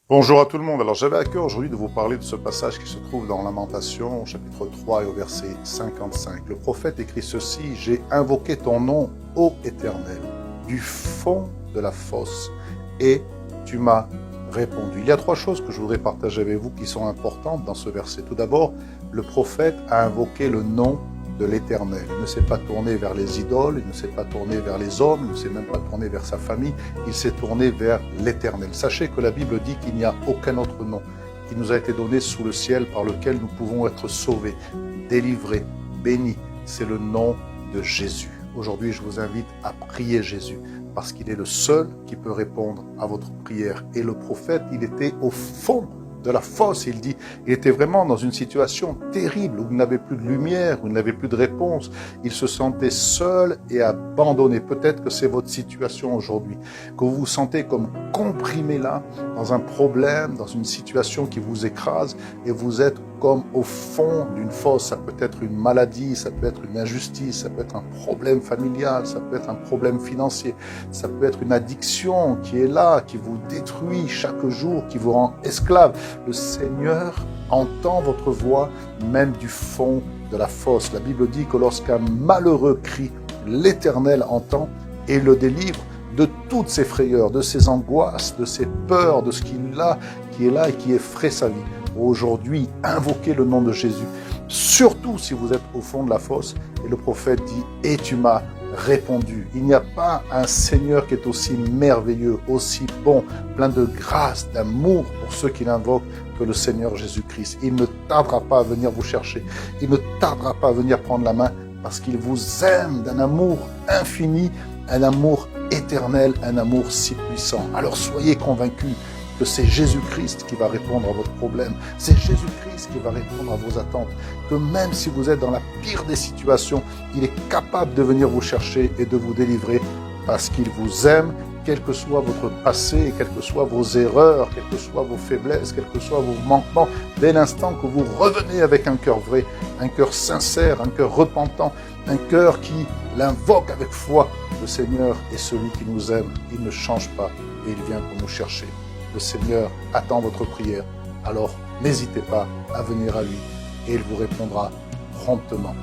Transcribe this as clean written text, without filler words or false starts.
Bonjour à tout le monde. Alors j'avais à cœur aujourd'hui de vous parler de ce passage qui se trouve dans Lamentation, au chapitre 3 et au verset 55. Le prophète écrit ceci: J'ai invoqué ton nom, ô Éternel, du fond de la fosse, et tu m'as répondu. Il y a trois choses que je voudrais partager avec vous qui sont importantes dans ce verset. Tout d'abord, le prophète a invoqué le nom de l'Éternel. Il ne s'est pas tourné vers les idoles, il ne s'est pas tourné vers les hommes, il ne s'est même pas tourné vers sa famille, il s'est tourné vers l'Éternel. Sachez que la Bible dit qu'il n'y a aucun autre nom qui nous a été donné sous le ciel par lequel nous pouvons être sauvés, délivrés, bénis. C'est le nom de Jésus. Aujourd'hui, je vous invite à prier Jésus parce qu'il est le seul qui peut répondre à votre prière. Et le prophète, il était au fond de la fosse, il dit. Il était vraiment dans une situation terrible où il n'avait plus de lumière, où il n'avait plus de réponse. Il se sentait seul et abandonné. Peut-être que c'est votre situation aujourd'hui, que vous vous sentez comme comprimé là, dans un problème, dans une situation qui vous écrase, et vous êtes comme au fond d'une fosse. Ça peut être une maladie, ça peut être une injustice, ça peut être un problème familial, ça peut être un problème financier, ça peut être une addiction qui est là, qui vous détruit chaque jour, qui vous rend esclave. Le Seigneur entend votre voix même du fond de la fosse. La Bible dit que lorsqu'un malheureux crie, l'Éternel entend et le délivre de toutes ses frayeurs, de ses angoisses, de ses peurs, de ce qu'il a, qui est là et qui effraie sa vie. Aujourd'hui, invoquez le nom de Jésus, surtout si vous êtes au fond de la fosse. Et le prophète dit: et tu m'as répondu. Il n'y a pas un Seigneur qui est aussi merveilleux, aussi bon, plein de grâce, d'amour pour ceux qui l'invoquent que le Seigneur Jésus-Christ. Il ne tardera pas à venir vous chercher. Il ne tardera pas à venir prendre la main parce qu'il vous aime d'un amour infini, un amour éternel, un amour si puissant. Alors soyez convaincus que c'est Jésus-Christ qui va répondre à votre problème. C'est Jésus-Christ qui va répondre à vos attentes. Que même si vous êtes dans la pire des situations, il est capable de venir vous chercher et de vous délivrer parce qu'il vous aime, quel que soit votre passé, quelles que soient vos erreurs, quelles que soient vos faiblesses, quels que soient vos manquements. Dès l'instant que vous revenez avec un cœur vrai, un cœur sincère, un cœur repentant, un cœur qui l'invoque avec foi, le Seigneur est celui qui nous aime. Il ne change pas et il vient pour nous chercher. Le Seigneur attend votre prière, alors n'hésitez pas à venir à lui et il vous répondra promptement.